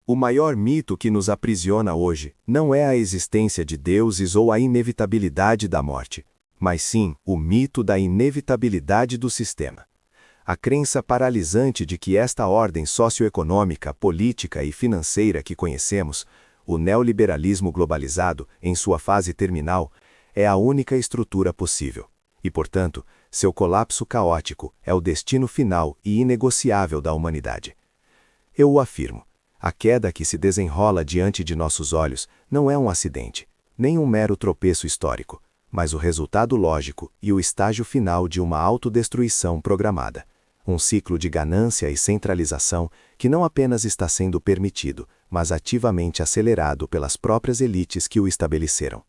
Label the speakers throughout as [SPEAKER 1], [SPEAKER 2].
[SPEAKER 1] O maior mito que nos aprisiona hoje não é a existência de deuses ou a inevitabilidade da morte, mas sim o mito da inevitabilidade do sistema. A crença paralisante de que esta ordem socioeconômica, política e financeira que conhecemos, o neoliberalismo globalizado, em sua fase terminal, é a única estrutura possível. E, portanto, seu colapso caótico é o destino final e inegociável da humanidade. Eu o afirmo. A queda que se desenrola diante de nossos olhos não é um acidente, nem um mero tropeço histórico, mas o resultado lógico e o estágio final de uma autodestruição programada. Um ciclo de ganância e centralização que não apenas está sendo permitido, mas ativamente acelerado pelas próprias elites que o estabeleceram.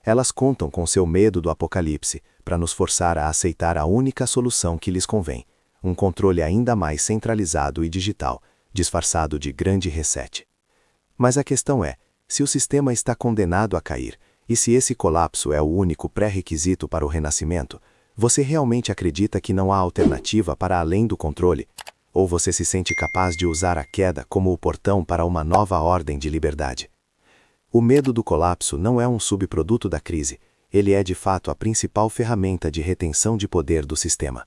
[SPEAKER 1] Elas contam com seu medo do apocalipse para nos forçar a aceitar a única solução que lhes convém, um controle ainda mais centralizado e digital, disfarçado de grande reset. Mas a questão é, se o sistema está condenado a cair, e se esse colapso é o único pré-requisito para o renascimento, você realmente acredita que não há alternativa para além do controle? Ou você se sente capaz de usar a queda como o portão para uma nova ordem de liberdade? O medo do colapso não é um subproduto da crise, ele é de fato a principal ferramenta de retenção de poder do sistema.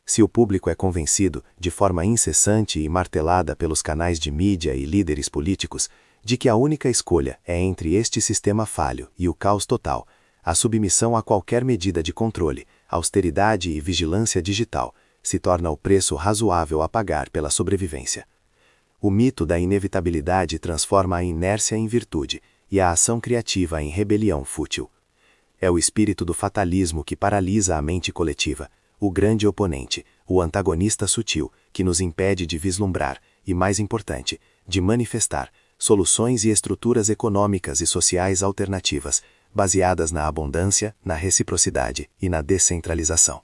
[SPEAKER 1] Se o público é convencido, de forma incessante e martelada pelos canais de mídia e líderes políticos, de que a única escolha é entre este sistema falho e o caos total, a submissão a qualquer medida de controle, austeridade e vigilância digital, se torna o preço razoável a pagar pela sobrevivência. O mito da inevitabilidade transforma a inércia em virtude e a ação criativa em rebelião fútil. É o espírito do fatalismo que paralisa a mente coletiva, o grande oponente, o antagonista sutil, que nos impede de vislumbrar e, mais importante, de manifestar soluções e estruturas econômicas e sociais alternativas, baseadas na abundância, na reciprocidade e na descentralização.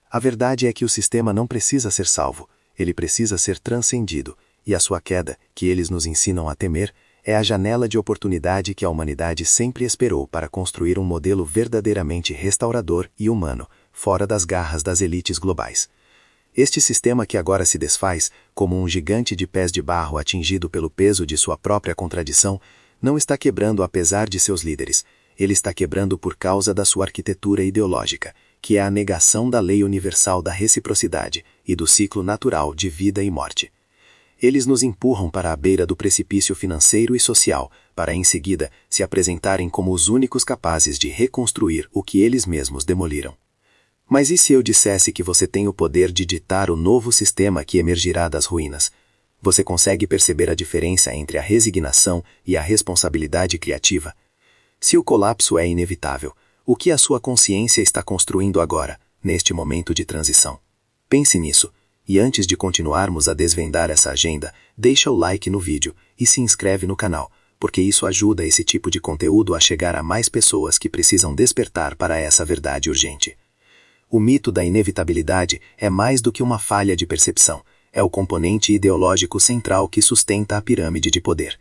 [SPEAKER 1] A verdade é que o sistema não precisa ser salvo, ele precisa ser transcendido, e a sua queda, que eles nos ensinam a temer, é a janela de oportunidade que a humanidade sempre esperou para construir um modelo verdadeiramente restaurador e humano, fora das garras das elites globais. Este sistema que agora se desfaz, como um gigante de pés de barro atingido pelo peso de sua própria contradição, não está quebrando apesar de seus líderes, ele está quebrando por causa da sua arquitetura ideológica, que é a negação da lei universal da reciprocidade e do ciclo natural de vida e morte. Eles nos empurram para a beira do precipício financeiro e social, para em seguida se apresentarem como os únicos capazes de reconstruir o que eles mesmos demoliram. Mas e se eu dissesse que você tem o poder de ditar o novo sistema que emergirá das ruínas? Você consegue perceber a diferença entre a resignação e a responsabilidade criativa? Se o colapso é inevitável, o que a sua consciência está construindo agora, neste momento de transição? Pense nisso, e antes de continuarmos a desvendar essa agenda, deixa o like no vídeo e se inscreve no canal, porque isso ajuda esse tipo de conteúdo a chegar a mais pessoas que precisam despertar para essa verdade urgente. O mito da inevitabilidade é mais do que uma falha de percepção, é o componente ideológico central que sustenta a pirâmide de poder.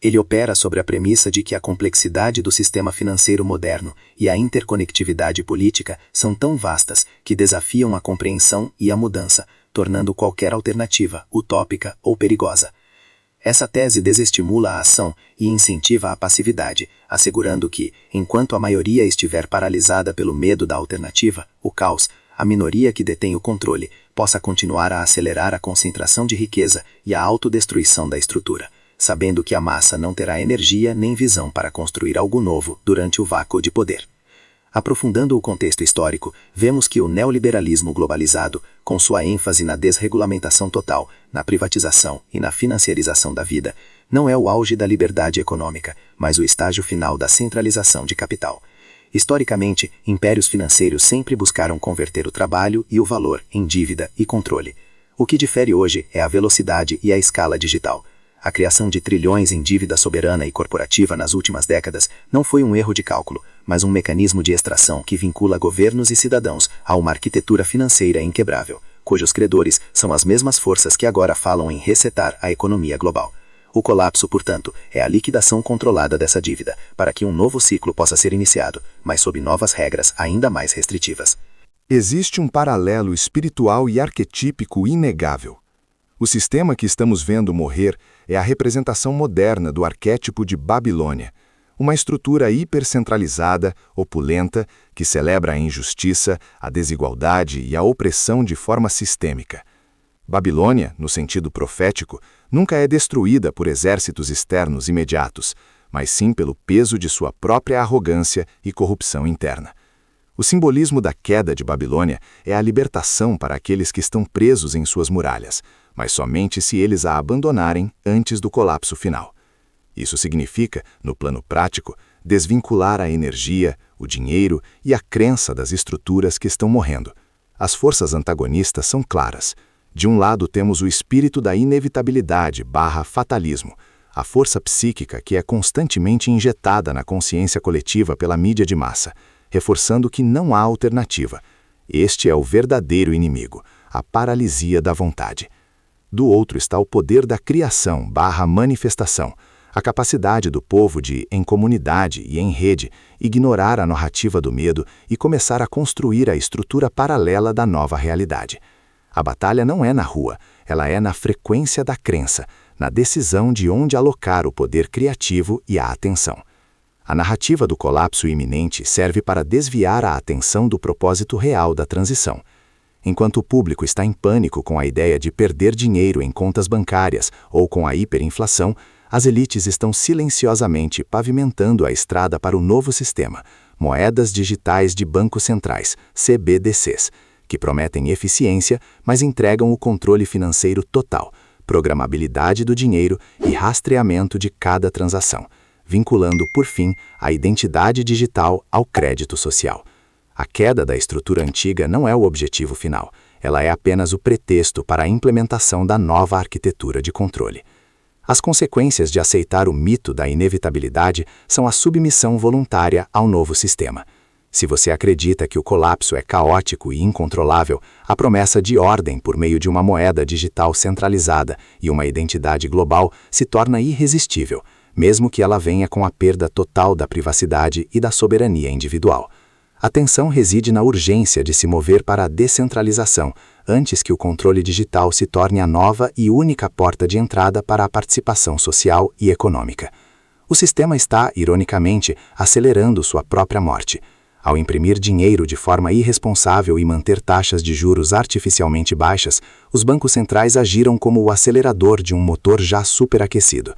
[SPEAKER 1] Ele opera sobre a premissa de que a complexidade do sistema financeiro moderno e a interconectividade política são tão vastas que desafiam a compreensão e a mudança, tornando qualquer alternativa utópica ou perigosa. Essa tese desestimula a ação e incentiva a passividade, assegurando que, enquanto a maioria estiver paralisada pelo medo da alternativa, o caos, a minoria que detém o controle, possa continuar a acelerar a concentração de riqueza e a autodestruição da estrutura, sabendo que a massa não terá energia nem visão para construir algo novo durante o vácuo de poder. Aprofundando o contexto histórico, vemos que o neoliberalismo globalizado, com sua ênfase na desregulamentação total, na privatização e na financiarização da vida, não é o auge da liberdade econômica, mas o estágio final da centralização de capital. Historicamente, impérios financeiros sempre buscaram converter o trabalho e o valor em dívida e controle. O que difere hoje é a velocidade e a escala digital. A criação de trilhões em dívida soberana e corporativa nas últimas décadas não foi um erro de cálculo, mas um mecanismo de extração que vincula governos e cidadãos a uma arquitetura financeira inquebrável, cujos credores são as mesmas forças que agora falam em resetar a economia global. O colapso, portanto, é a liquidação controlada dessa dívida, para que um novo ciclo possa ser iniciado, mas sob novas regras ainda mais restritivas.
[SPEAKER 2] Existe um paralelo espiritual e arquetípico inegável. O sistema que estamos vendo morrer é a representação moderna do arquétipo de Babilônia, uma estrutura hipercentralizada, opulenta, que celebra a injustiça, a desigualdade e a opressão de forma sistêmica. Babilônia, no sentido profético, nunca é destruída por exércitos externos imediatos, mas sim pelo peso de sua própria arrogância e corrupção interna. O simbolismo da queda de Babilônia é a libertação para aqueles que estão presos em suas muralhas, mas somente se eles a abandonarem antes do colapso final. Isso significa, no plano prático, desvincular a energia, o dinheiro e a crença das estruturas que estão morrendo. As forças antagonistas são claras. De um lado temos o espírito da inevitabilidade/fatalismo, a força psíquica que é constantemente injetada na consciência coletiva pela mídia de massa, reforçando que não há alternativa. Este é o verdadeiro inimigo, a paralisia da vontade. Do outro está o poder da criação/manifestação, a capacidade do povo de, em comunidade e em rede, ignorar a narrativa do medo e começar a construir a estrutura paralela da nova realidade. A batalha não é na rua, ela é na frequência da crença, na decisão de onde alocar o poder criativo e a atenção. A narrativa do colapso iminente serve para desviar a atenção do propósito real da transição. Enquanto o público está em pânico com a ideia de perder dinheiro em contas bancárias ou com a hiperinflação, as elites estão silenciosamente pavimentando a estrada para o novo sistema, moedas digitais de bancos centrais, CBDCs, que prometem eficiência, mas entregam o controle financeiro total, programabilidade do dinheiro e rastreamento de cada transação, vinculando, por fim, a identidade digital ao crédito social. A queda da estrutura antiga não é o objetivo final, ela é apenas o pretexto para a implementação da nova arquitetura de controle. As consequências de aceitar o mito da inevitabilidade são a submissão voluntária ao novo sistema. Se você acredita que o colapso é caótico e incontrolável, a promessa de ordem por meio de uma moeda digital centralizada e uma identidade global se torna irresistível, mesmo que ela venha com a perda total da privacidade e da soberania individual. A tensão reside na urgência de se mover para a descentralização, antes que o controle digital se torne a nova e única porta de entrada para a participação social e econômica. O sistema está, ironicamente, acelerando sua própria morte. Ao imprimir dinheiro de forma irresponsável e manter taxas de juros artificialmente baixas, os bancos centrais agiram como o acelerador de um motor já superaquecido.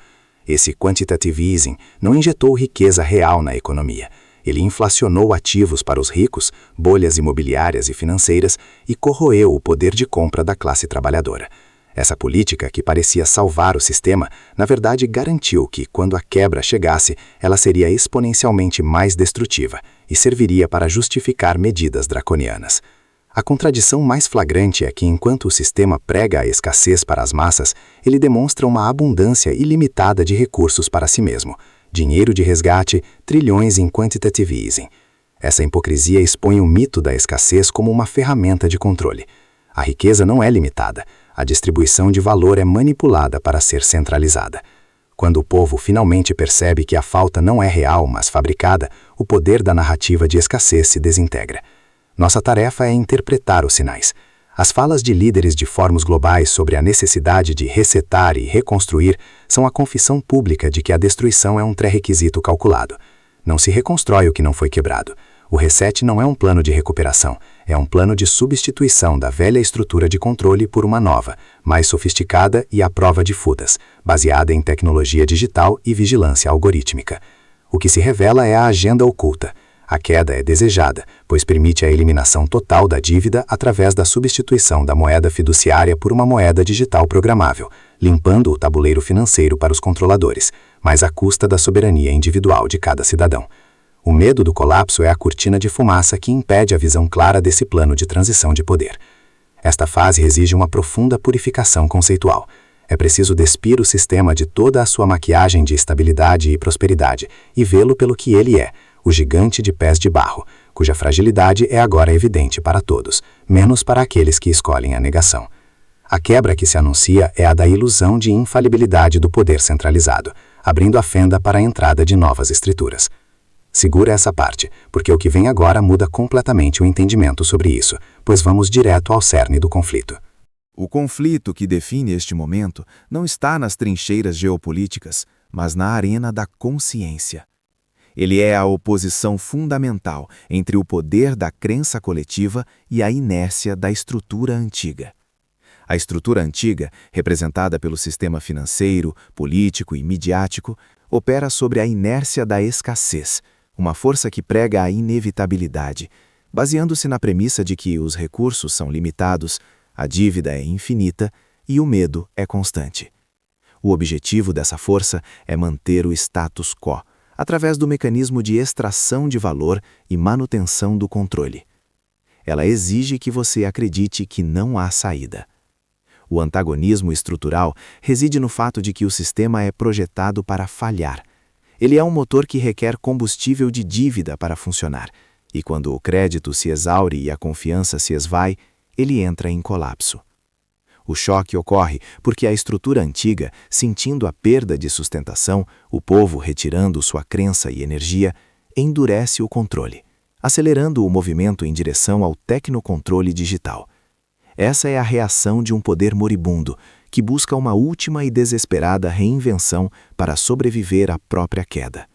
[SPEAKER 2] Esse quantitative easing não injetou riqueza real na economia. Ele inflacionou ativos para os ricos, bolhas imobiliárias e financeiras e corroeu o poder de compra da classe trabalhadora. Essa política, que parecia salvar o sistema, na verdade garantiu que, quando a quebra chegasse, ela seria exponencialmente mais destrutiva e serviria para justificar medidas draconianas. A contradição mais flagrante é que, enquanto o sistema prega a escassez para as massas, ele demonstra uma abundância ilimitada de recursos para si mesmo. Dinheiro de resgate, trilhões em quantitative easing. Essa hipocrisia expõe o mito da escassez como uma ferramenta de controle. A riqueza não é limitada, a distribuição de valor é manipulada para ser centralizada. Quando o povo finalmente percebe que a falta não é real, mas fabricada, o poder da narrativa de escassez se desintegra. Nossa tarefa é interpretar os sinais. As falas de líderes de fóruns globais sobre a necessidade de resetar e reconstruir são a confissão pública de que a destruição é um pré-requisito calculado. Não se reconstrói o que não foi quebrado. O reset não é um plano de recuperação, é um plano de substituição da velha estrutura de controle por uma nova, mais sofisticada e à prova de fudas, baseada em tecnologia digital e vigilância algorítmica. O que se revela é a agenda oculta. A queda é desejada, pois permite a eliminação total da dívida através da substituição da moeda fiduciária por uma moeda digital programável, limpando o tabuleiro financeiro para os controladores, mas à custa da soberania individual de cada cidadão. O medo do colapso é a cortina de fumaça que impede a visão clara desse plano de transição de poder. Esta fase exige uma profunda purificação conceitual. É preciso despir o sistema de toda a sua maquiagem de estabilidade e prosperidade e vê-lo pelo que ele é, o gigante de pés de barro, cuja fragilidade é agora evidente para todos, menos para aqueles que escolhem a negação. A quebra que se anuncia é a da ilusão de infalibilidade do poder centralizado, abrindo a fenda para a entrada de novas estruturas. Segura essa parte, porque o que vem agora muda completamente o entendimento sobre isso, pois vamos direto ao cerne do conflito.
[SPEAKER 3] O conflito que define este momento não está nas trincheiras geopolíticas, mas na arena da consciência. Ele é a oposição fundamental entre o poder da crença coletiva e a inércia da estrutura antiga. A estrutura antiga, representada pelo sistema financeiro, político e midiático, opera sobre a inércia da escassez, uma força que prega a inevitabilidade, baseando-se na premissa de que os recursos são limitados, a dívida é infinita e o medo é constante. O objetivo dessa força é manter o status quo, através do mecanismo de extração de valor e manutenção do controle. Ela exige que você acredite que não há saída. O antagonismo estrutural reside no fato de que o sistema é projetado para falhar. Ele é um motor que requer combustível de dívida para funcionar, e quando o crédito se exaure e a confiança se esvai, ele entra em colapso. O choque ocorre porque a estrutura antiga, sentindo a perda de sustentação, o povo retirando sua crença e energia, endurece o controle, acelerando o movimento em direção ao tecnocontrole digital. Essa é a reação de um poder moribundo, que busca uma última e desesperada reinvenção para sobreviver à própria queda.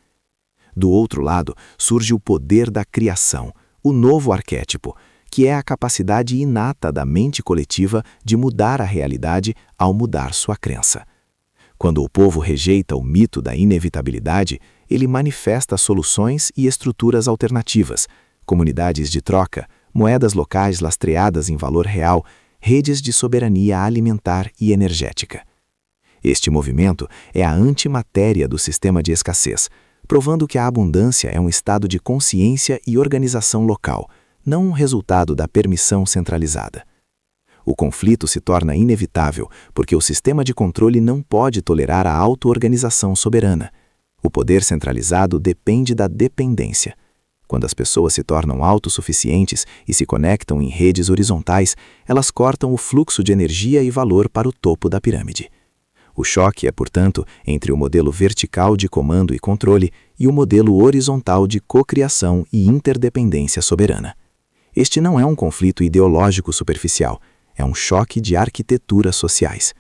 [SPEAKER 3] Do outro lado, surge o poder da criação, o novo arquétipo, que é a capacidade inata da mente coletiva de mudar a realidade ao mudar sua crença. Quando o povo rejeita o mito da inevitabilidade, ele manifesta soluções e estruturas alternativas, comunidades de troca, moedas locais lastreadas em valor real, redes de soberania alimentar e energética. Este movimento é a antimatéria do sistema de escassez, provando que a abundância é um estado de consciência e organização local, não um resultado da permissão centralizada. O conflito se torna inevitável porque o sistema de controle não pode tolerar a auto-organização soberana. O poder centralizado depende da dependência. Quando as pessoas se tornam autossuficientes e se conectam em redes horizontais, elas cortam o fluxo de energia e valor para o topo da pirâmide. O choque é, portanto, entre o modelo vertical de comando e controle e o modelo horizontal de cocriação e interdependência soberana. Este não é um conflito ideológico superficial, é um choque de arquiteturas sociais.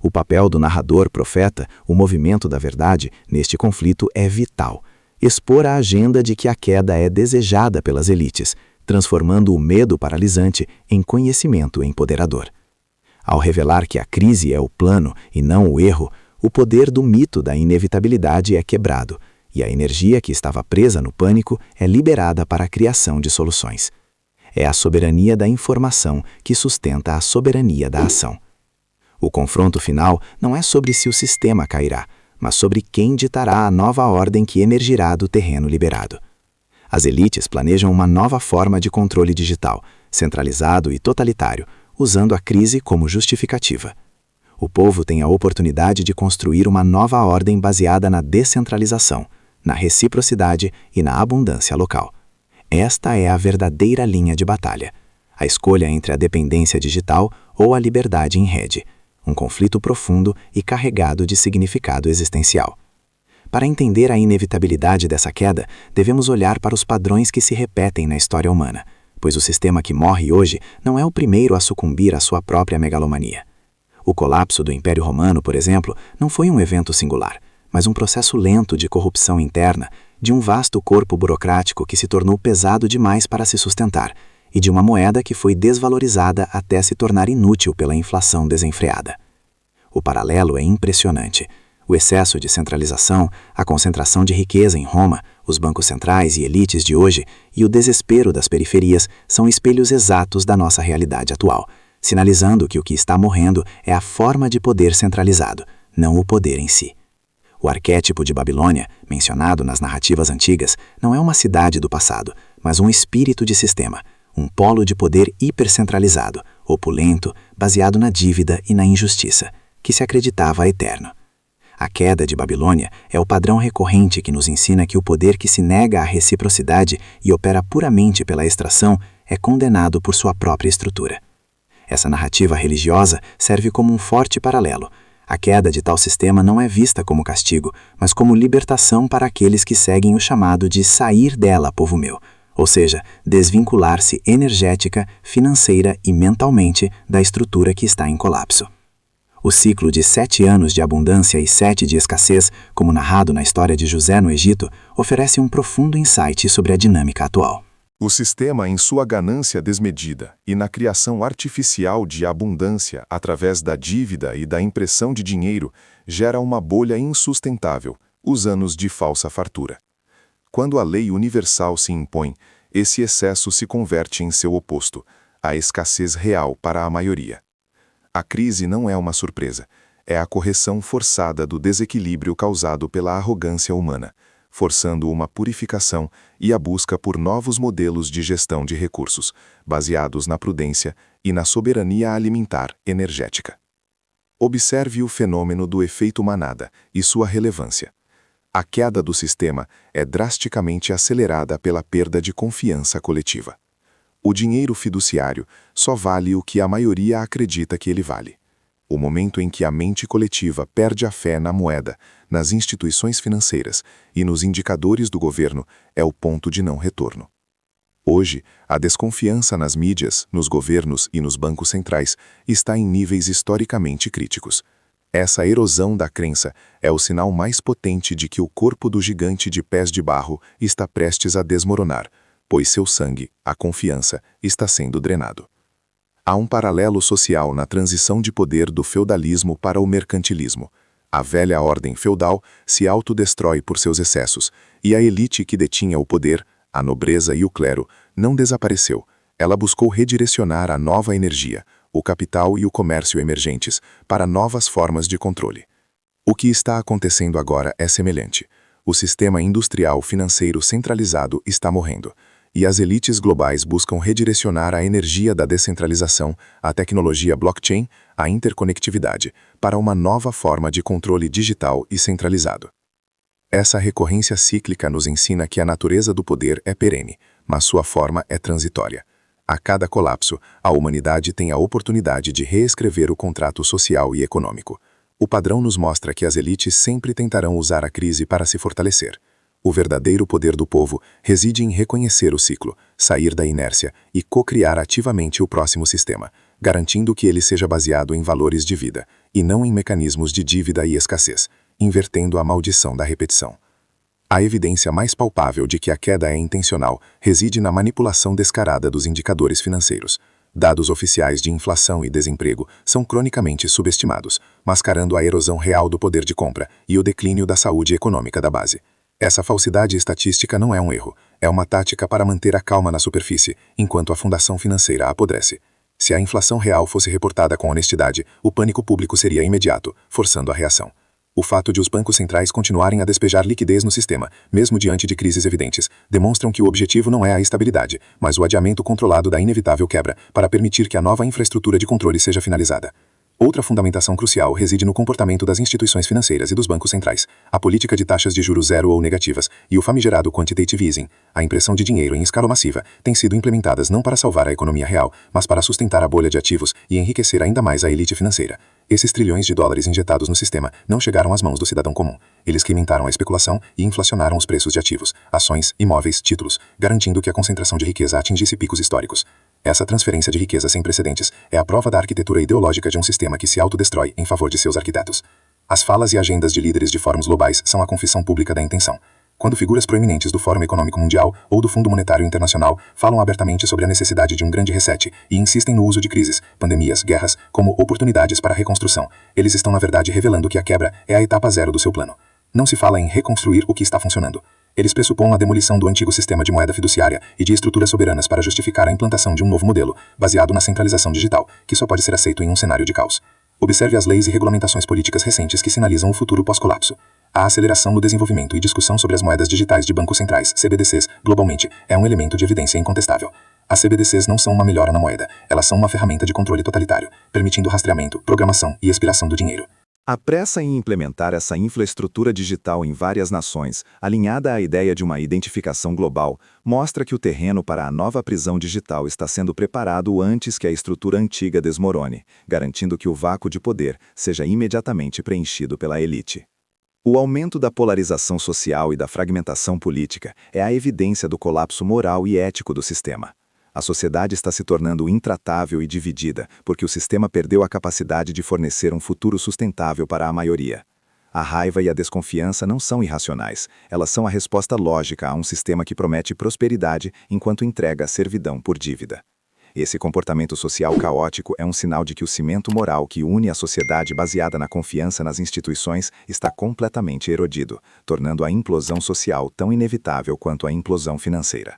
[SPEAKER 3] O papel do narrador-profeta, o movimento da verdade, neste conflito é vital. Expor a agenda de que a queda é desejada pelas elites, transformando o medo paralisante em conhecimento empoderador. Ao revelar que a crise é o plano e não o erro, o poder do mito da inevitabilidade é quebrado, e a energia que estava presa no pânico é liberada para a criação de soluções. É a soberania da informação que sustenta a soberania da ação. O confronto final não é sobre se o sistema cairá, mas sobre quem ditará a nova ordem que emergirá do terreno liberado. As elites planejam uma nova forma de controle digital, centralizado e totalitário, usando a crise como justificativa. O povo tem a oportunidade de construir uma nova ordem baseada na descentralização, na reciprocidade e na abundância local. Esta é a verdadeira linha de batalha, a escolha entre a dependência digital ou a liberdade em rede, um conflito profundo e carregado de significado existencial. Para entender a inevitabilidade dessa queda, devemos olhar para os padrões que se repetem na história humana, pois o sistema que morre hoje não é o primeiro a sucumbir à sua própria megalomania. O colapso do Império Romano, por exemplo, não foi um evento singular, mas um processo lento de corrupção interna, de um vasto corpo burocrático que se tornou pesado demais para se sustentar, e de uma moeda que foi desvalorizada até se tornar inútil pela inflação desenfreada. O paralelo é impressionante. O excesso de centralização, a concentração de riqueza em Roma, os bancos centrais e elites de hoje e o desespero das periferias são espelhos exatos da nossa realidade atual, sinalizando que o que está morrendo é a forma de poder centralizado, não o poder em si. O arquétipo de Babilônia, mencionado nas narrativas antigas, não é uma cidade do passado, mas um espírito de sistema, um polo de poder hipercentralizado, opulento, baseado na dívida e na injustiça, que se acreditava eterno. A queda de Babilônia é o padrão recorrente que nos ensina que o poder que se nega à reciprocidade e opera puramente pela extração é condenado por sua própria estrutura. Essa narrativa religiosa serve como um forte paralelo. A queda de tal sistema não é vista como castigo, mas como libertação para aqueles que seguem o chamado de sair dela, povo meu,
[SPEAKER 4] ou seja, desvincular-se energética, financeira e mentalmente da estrutura que está em colapso. O ciclo de 7 anos de abundância e 7 de escassez, como narrado na história de José no Egito, oferece um profundo insight sobre a dinâmica atual.
[SPEAKER 1] O sistema, em sua ganância desmedida e na criação artificial de abundância através da dívida e da impressão de dinheiro, gera uma bolha insustentável, os anos de falsa fartura. Quando a lei universal se impõe, esse excesso se converte em seu oposto, a escassez real para a maioria. A crise não é uma surpresa, é a correção forçada do desequilíbrio causado pela arrogância humana, forçando uma purificação e a busca por novos modelos de gestão de recursos, baseados na prudência e na soberania alimentar energética. Observe o fenômeno do efeito manada e sua relevância. A queda do sistema é drasticamente acelerada pela perda de confiança coletiva. O dinheiro fiduciário só vale o que a maioria acredita que ele vale. O momento em que a mente coletiva perde a fé na moeda, nas instituições financeiras e nos indicadores do governo é o ponto de não retorno. Hoje, a desconfiança nas mídias, nos governos e nos bancos centrais está em níveis historicamente críticos. Essa erosão da crença é o sinal mais potente de que o corpo do gigante de pés de barro está prestes a desmoronar, pois seu sangue, a confiança, está sendo drenado. Há um paralelo social na transição de poder do feudalismo para o mercantilismo. A velha ordem feudal se autodestrói por seus excessos, e a elite que detinha o poder, a nobreza e o clero, não desapareceu. Ela buscou redirecionar a nova energia, o capital e o comércio emergentes, para novas formas de controle. O que está acontecendo agora é semelhante. O sistema industrial financeiro centralizado está morrendo, e as elites globais buscam redirecionar a energia da descentralização, a tecnologia blockchain, a interconectividade, para uma nova forma de controle digital e centralizado. Essa recorrência cíclica nos ensina que a natureza do poder é perene, mas sua forma é transitória. A cada colapso, a humanidade tem a oportunidade de reescrever o contrato social e econômico. O padrão nos mostra que as elites sempre tentarão usar a crise para se fortalecer. O verdadeiro poder do povo reside em reconhecer o ciclo, sair da inércia e co-criar ativamente o próximo sistema, garantindo que ele seja baseado em valores de vida, e não em mecanismos de dívida e escassez, invertendo a maldição da repetição. A evidência mais palpável de que a queda é intencional reside na manipulação descarada dos indicadores financeiros. Dados oficiais de inflação e desemprego são cronicamente subestimados, mascarando a erosão real do poder de compra e o declínio da saúde econômica da base. Essa falsidade estatística não é um erro, é uma tática para manter a calma na superfície, enquanto a fundação financeira apodrece. Se a inflação real fosse reportada com honestidade, o pânico público seria imediato, forçando a reação. O fato de os bancos centrais continuarem a despejar liquidez no sistema, mesmo diante de crises evidentes, demonstram que o objetivo não é a estabilidade, mas o adiamento controlado da inevitável quebra, para permitir que a nova infraestrutura de controle seja finalizada. Outra fundamentação crucial reside no comportamento das instituições financeiras e dos bancos centrais, a política de taxas de juros zero ou negativas e o famigerado quantitative easing, a impressão de dinheiro em escala massiva, têm sido implementadas não para salvar a economia real, mas para sustentar a bolha de ativos e enriquecer ainda mais a elite financeira. Esses trilhões de dólares injetados no sistema não chegaram às mãos do cidadão comum. Eles cimentaram a especulação e inflacionaram os preços de ativos, ações, imóveis, títulos, garantindo que a concentração de riqueza atingisse picos históricos. Essa transferência de riqueza sem precedentes é a prova da arquitetura ideológica de um sistema que se autodestrói em favor de seus arquitetos. As falas e agendas de líderes de fóruns globais são a confissão pública da intenção. Quando figuras proeminentes do Fórum Econômico Mundial ou do Fundo Monetário Internacional falam abertamente sobre a necessidade de um grande reset e insistem no uso de crises, pandemias, guerras, como oportunidades para a reconstrução, eles estão na verdade revelando que a quebra é a etapa zero do seu plano. Não se fala em reconstruir o que está funcionando. Eles pressupõem a demolição do antigo sistema de moeda fiduciária e de estruturas soberanas para justificar a implantação de um novo modelo, baseado na centralização digital, que só pode ser aceito em um cenário de caos. Observe as leis e regulamentações políticas recentes que sinalizam o futuro pós-colapso. A aceleração no desenvolvimento e discussão sobre as moedas digitais de bancos centrais, CBDCs, globalmente, é um elemento de evidência incontestável. As CBDCs não são uma melhora na moeda, elas são uma ferramenta de controle totalitário, permitindo rastreamento, programação e expiração do dinheiro.
[SPEAKER 3] A pressa em implementar essa infraestrutura digital em várias nações, alinhada à ideia de uma identificação global, mostra que o terreno para a nova prisão digital está sendo preparado antes que a estrutura antiga desmorone, garantindo que o vácuo de poder seja imediatamente preenchido pela elite.
[SPEAKER 1] O aumento da polarização social e da fragmentação política é a evidência do colapso moral e ético do sistema. A sociedade está se tornando intratável e dividida porque o sistema perdeu a capacidade de fornecer um futuro sustentável para a maioria. A raiva e a desconfiança não são irracionais, elas são a resposta lógica a um sistema que promete prosperidade enquanto entrega a servidão por dívida. Esse comportamento social caótico é um sinal de que o cimento moral que une a sociedade baseada na confiança nas instituições está completamente erodido, tornando a implosão social tão inevitável quanto a implosão financeira.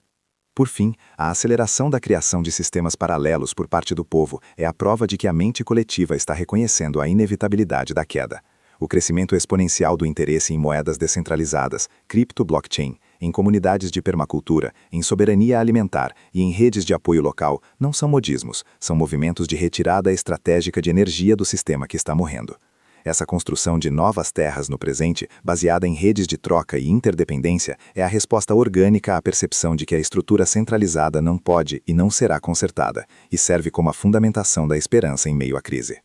[SPEAKER 1] Por fim, a aceleração da criação de sistemas paralelos por parte do povo é a prova de que a mente coletiva está reconhecendo a inevitabilidade da queda. O crescimento exponencial do interesse em moedas descentralizadas, cripto-blockchain, em comunidades de permacultura, em soberania alimentar e em redes de apoio local não são modismos, são movimentos de retirada estratégica de energia do sistema que está morrendo. Essa construção de novas terras no presente, baseada em redes de troca e interdependência, é a resposta orgânica à percepção de que a estrutura centralizada não pode e não será consertada, e serve como a fundamentação da esperança em meio à crise.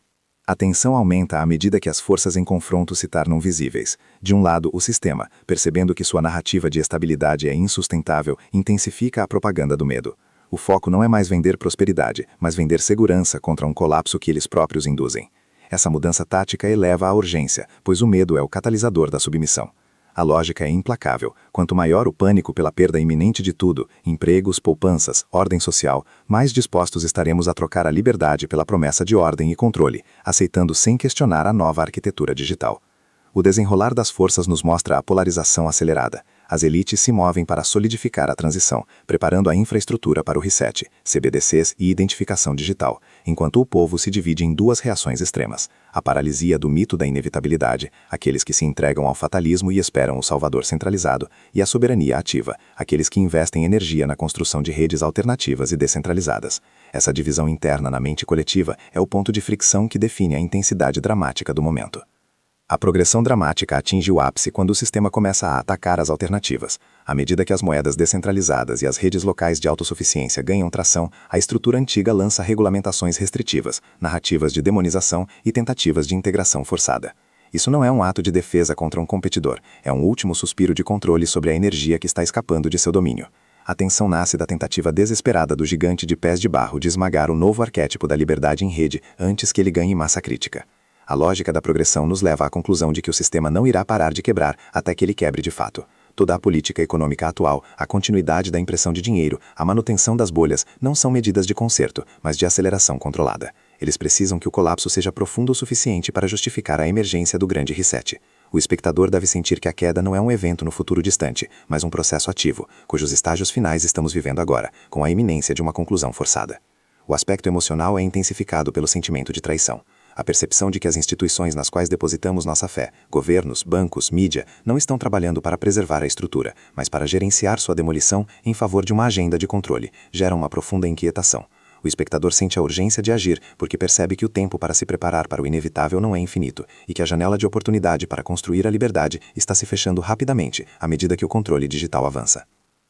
[SPEAKER 1] A tensão aumenta à medida que as forças em confronto se tornam visíveis. De um lado, o sistema, percebendo que sua narrativa de estabilidade é insustentável, intensifica a propaganda do medo. O foco não é mais vender prosperidade, mas vender segurança contra um colapso que eles próprios induzem. Essa mudança tática eleva a urgência, pois o medo é o catalisador da submissão. A lógica é implacável. Quanto maior o pânico pela perda iminente de tudo, empregos, poupanças, ordem social, mais dispostos estaremos a trocar a liberdade pela promessa de ordem e controle, aceitando sem questionar a nova arquitetura digital. O desenrolar das forças nos mostra a polarização acelerada. As elites se movem para solidificar a transição, preparando a infraestrutura para o reset, CBDCs e identificação digital, enquanto o povo se divide em duas reações extremas: a paralisia do mito da inevitabilidade, aqueles que se entregam ao fatalismo e esperam o salvador centralizado, e a soberania ativa, aqueles que investem energia na construção de redes alternativas e descentralizadas. Essa divisão interna na mente coletiva é o ponto de fricção que define a intensidade dramática do momento. A progressão dramática atinge o ápice quando o sistema começa a atacar as alternativas. À medida que as moedas descentralizadas e as redes locais de autossuficiência ganham tração, a estrutura antiga lança regulamentações restritivas, narrativas de demonização e tentativas de integração forçada. Isso não é um ato de defesa contra um competidor, é um último suspiro de controle sobre a energia que está escapando de seu domínio. A tensão nasce da tentativa desesperada do gigante de pés de barro de esmagar o novo arquétipo da liberdade em rede antes que ele ganhe massa crítica. A lógica da progressão nos leva à conclusão de que o sistema não irá parar de quebrar até que ele quebre de fato. Toda a política econômica atual, a continuidade da impressão de dinheiro, a manutenção das bolhas, não são medidas de conserto, mas de aceleração controlada. Eles precisam que o colapso seja profundo o suficiente para justificar a emergência do grande reset. O espectador deve sentir que a queda não é um evento no futuro distante, mas um processo ativo, cujos estágios finais estamos vivendo agora, com a iminência de uma conclusão forçada. O aspecto emocional é intensificado pelo sentimento de traição. A percepção de que as instituições nas quais depositamos nossa fé, governos, bancos, mídia, não estão trabalhando para preservar a estrutura, mas para gerenciar sua demolição em favor de uma agenda de controle, gera uma profunda inquietação. O espectador sente a urgência de agir porque percebe que o tempo para se preparar para o inevitável não é infinito e que a janela de oportunidade para construir a liberdade está se fechando rapidamente à medida que o controle digital avança.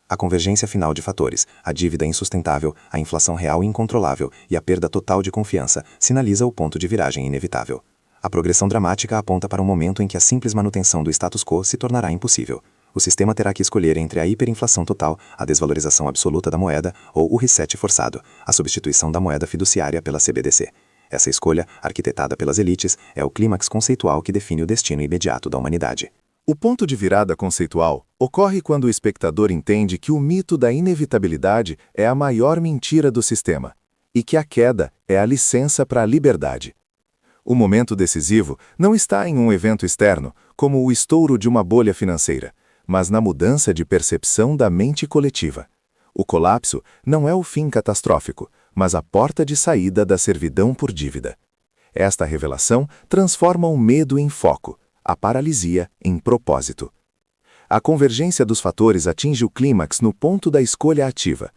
[SPEAKER 1] A convergência final de fatores, a dívida insustentável, a inflação real incontrolável e a perda total de confiança sinaliza o ponto de viragem inevitável. A progressão dramática aponta para um momento em que a simples manutenção do status quo se tornará impossível. O sistema terá que escolher entre a hiperinflação total, a desvalorização absoluta da moeda ou o reset forçado, a substituição da moeda fiduciária pela CBDC. Essa escolha, arquitetada pelas elites, é o clímax conceitual que define o destino imediato da humanidade.
[SPEAKER 2] O ponto de virada conceitual ocorre quando o espectador entende que o mito da inevitabilidade é a maior mentira do sistema e que a queda é a licença para a liberdade. O momento decisivo não está em um evento externo, como o estouro de uma bolha financeira, mas na mudança de percepção da mente coletiva. O colapso não é o fim catastrófico, mas a porta de saída da servidão por dívida. Esta revelação transforma o medo em foco, a paralisia em propósito. A convergência dos fatores atinge o clímax no ponto da escolha ativa.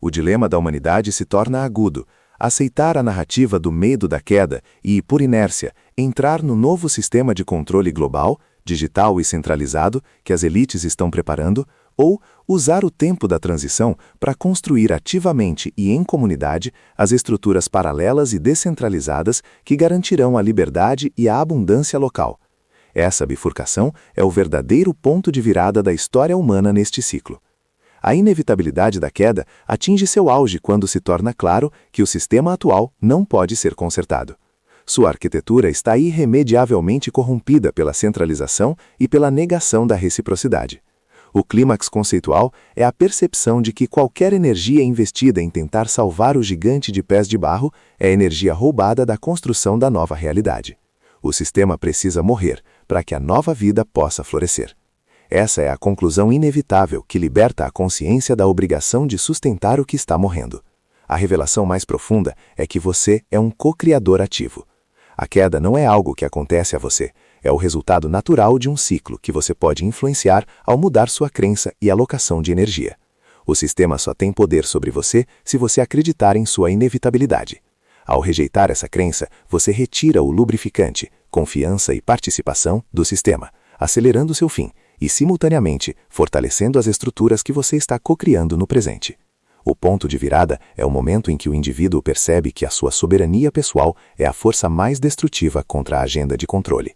[SPEAKER 2] O dilema da humanidade se torna agudo: aceitar a narrativa do medo da queda e, por inércia, entrar no novo sistema de controle global, digital e centralizado que as elites estão preparando, ou usar o tempo da transição para construir ativamente e em comunidade as estruturas paralelas e descentralizadas que garantirão a liberdade e a abundância local. Essa bifurcação é o verdadeiro ponto de virada da história humana neste ciclo. A inevitabilidade da queda atinge seu auge quando se torna claro que o sistema atual não pode ser consertado. Sua arquitetura está irremediavelmente corrompida pela centralização e pela negação da reciprocidade. O clímax conceitual é a percepção de que qualquer energia investida em tentar salvar o gigante de pés de barro é energia roubada da construção da nova realidade. O sistema precisa morrer para que a nova vida possa florescer. Essa é a conclusão inevitável que liberta a consciência da obrigação de sustentar o que está morrendo. A revelação mais profunda é que você é um co-criador ativo. A queda não é algo que acontece a você, é o resultado natural de um ciclo que você pode influenciar ao mudar sua crença e alocação de energia. O sistema só tem poder sobre você se você acreditar em sua inevitabilidade. Ao rejeitar essa crença, você retira o lubrificante, confiança e participação do sistema, acelerando seu fim e, simultaneamente, fortalecendo as estruturas que você está co-criando no presente. O ponto de virada é o momento em que o indivíduo percebe que a sua soberania pessoal é a força mais destrutiva contra a agenda de controle.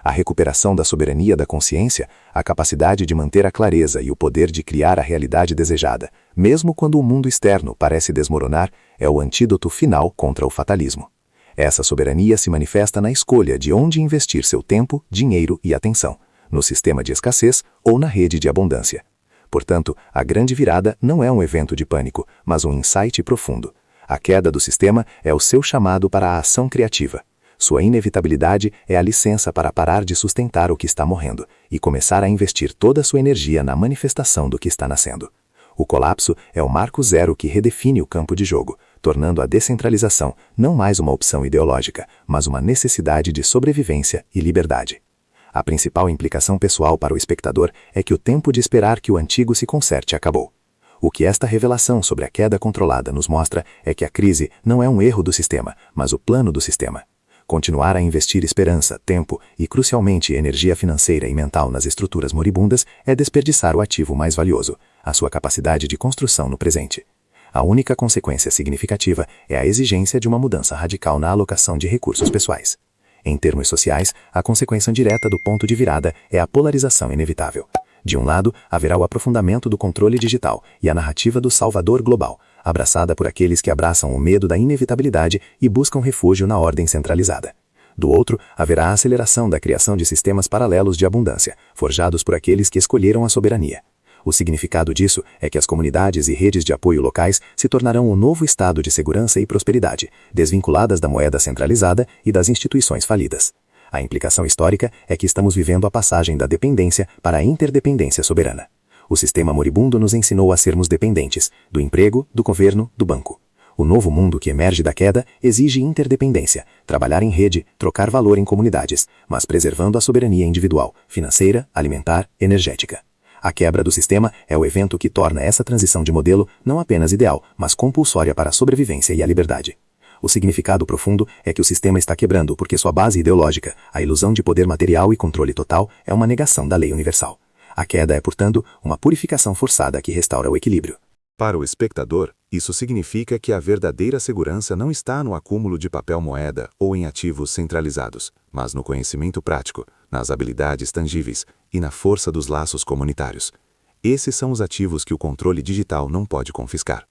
[SPEAKER 2] A recuperação da soberania da consciência, a capacidade de manter a clareza e o poder de criar a realidade desejada, mesmo quando o mundo externo parece desmoronar, é o antídoto final contra o fatalismo. Essa soberania se manifesta na escolha de onde investir seu tempo, dinheiro e atenção, no sistema de escassez ou na rede de abundância. Portanto, a grande virada não é um evento de pânico, mas um insight profundo. A queda do sistema é o seu chamado para a ação criativa. Sua inevitabilidade é a licença para parar de sustentar o que está morrendo e começar a investir toda a sua energia na manifestação do que está nascendo. O colapso é o marco zero que redefine o campo de jogo, tornando a descentralização não mais uma opção ideológica, mas uma necessidade de sobrevivência e liberdade. A principal implicação pessoal para o espectador é que o tempo de esperar que o antigo se conserte acabou. O que esta revelação sobre a queda controlada nos mostra é que a crise não é um erro do sistema, mas o plano do sistema. Continuar a investir esperança, tempo e, crucialmente, energia financeira e mental nas estruturas moribundas é desperdiçar o ativo mais valioso, a sua capacidade de construção no presente. A única consequência significativa é a exigência de uma mudança radical na alocação de recursos pessoais. Em termos sociais, a consequência direta do ponto de virada é a polarização inevitável. De um lado, haverá o aprofundamento do controle digital e a narrativa do salvador global, abraçada por aqueles que abraçam o medo da inevitabilidade e buscam refúgio na ordem centralizada. Do outro, haverá a aceleração da criação de sistemas paralelos de abundância, forjados por aqueles que escolheram a soberania. O significado disso é que as comunidades e redes de apoio locais se tornarão o novo estado de segurança e prosperidade, desvinculadas da moeda centralizada e das instituições falidas. A implicação histórica é que estamos vivendo a passagem da dependência para a interdependência soberana. O sistema moribundo nos ensinou a sermos dependentes, do emprego, do governo, do banco. O novo mundo que emerge da queda exige interdependência, trabalhar em rede, trocar valor em comunidades, mas preservando a soberania individual, financeira, alimentar, energética. A quebra do sistema é o evento que torna essa transição de modelo não apenas ideal, mas compulsória para a sobrevivência e a liberdade. O significado profundo é que o sistema está quebrando porque sua base ideológica, a ilusão de poder material e controle total, é uma negação da lei universal. A queda é, portanto, uma purificação forçada que restaura o equilíbrio.
[SPEAKER 3] Para o espectador, isso significa que a verdadeira segurança não está no acúmulo de papel-moeda ou em ativos centralizados, mas no conhecimento prático, nas habilidades tangíveis e na força dos laços comunitários. Esses são os ativos que o controle digital não pode confiscar.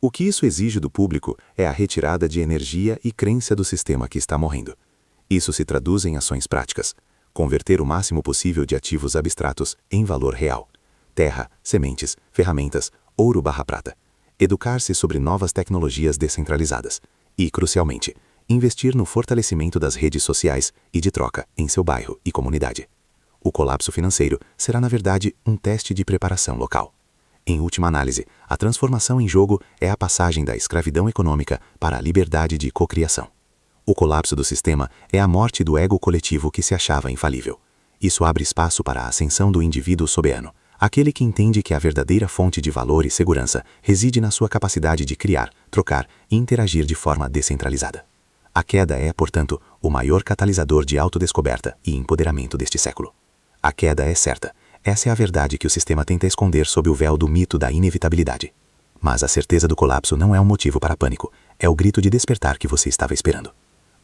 [SPEAKER 3] O que isso exige do público é a retirada de energia e crença do sistema que está morrendo. Isso se traduz em ações práticas. Converter o máximo possível de ativos abstratos em valor real. Terra, sementes, ferramentas, ouro/prata. Educar-se sobre novas tecnologias descentralizadas. E, crucialmente, investir no fortalecimento das redes sociais e de troca em seu bairro e comunidade. O colapso financeiro será, na verdade, um teste de preparação local. Em última análise, a transformação em jogo é a passagem da escravidão econômica para a liberdade de cocriação. O colapso do sistema é a morte do ego coletivo que se achava infalível. Isso abre espaço para a ascensão do indivíduo soberano, aquele que entende que a verdadeira fonte de valor e segurança reside na sua capacidade de criar, trocar e interagir de forma descentralizada. A queda é, portanto, o maior catalisador de autodescoberta e empoderamento deste século. A queda é certa. Essa é a verdade que o sistema tenta esconder sob o véu do mito da inevitabilidade. Mas a certeza do colapso não é um motivo para pânico, é o grito de despertar que você estava esperando.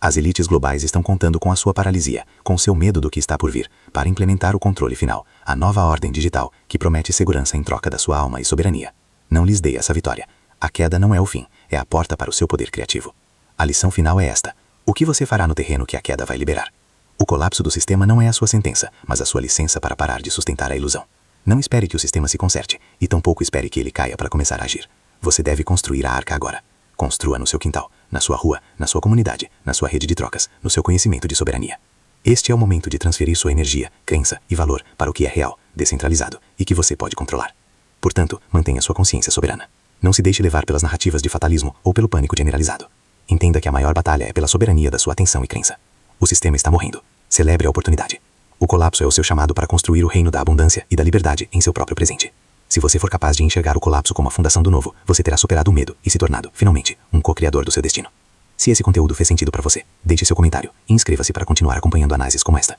[SPEAKER 2] As elites globais estão contando com a sua paralisia, com seu medo do que está por vir, para implementar o controle final, a nova ordem digital, que promete segurança em troca da sua alma e soberania. Não lhes dê essa vitória. A queda não é o fim, é a porta para o seu poder criativo. A lição final é esta: o que você fará no terreno que a queda vai liberar? O colapso do sistema não é a sua sentença, mas a sua licença para parar de sustentar a ilusão. Não espere que o sistema se conserte, e tampouco espere que ele caia para começar a agir. Você deve construir a arca agora. Construa no seu quintal, na sua rua, na sua comunidade, na sua rede de trocas, no seu conhecimento de soberania. Este é o momento de transferir sua energia, crença e valor para o que é real, descentralizado e que você pode controlar. Portanto, mantenha sua consciência soberana. Não se deixe levar pelas narrativas de fatalismo ou pelo pânico generalizado. Entenda que a maior batalha é pela soberania da sua atenção e crença. O sistema está morrendo. Celebre a oportunidade. O colapso é o seu chamado para construir o reino da abundância e da liberdade em seu próprio presente. Se você for capaz de enxergar o colapso como a fundação do novo, você terá superado o medo e se tornado, finalmente, um co-criador do seu destino. Se esse conteúdo fez sentido para você, deixe seu comentário e inscreva-se para continuar acompanhando análises como esta.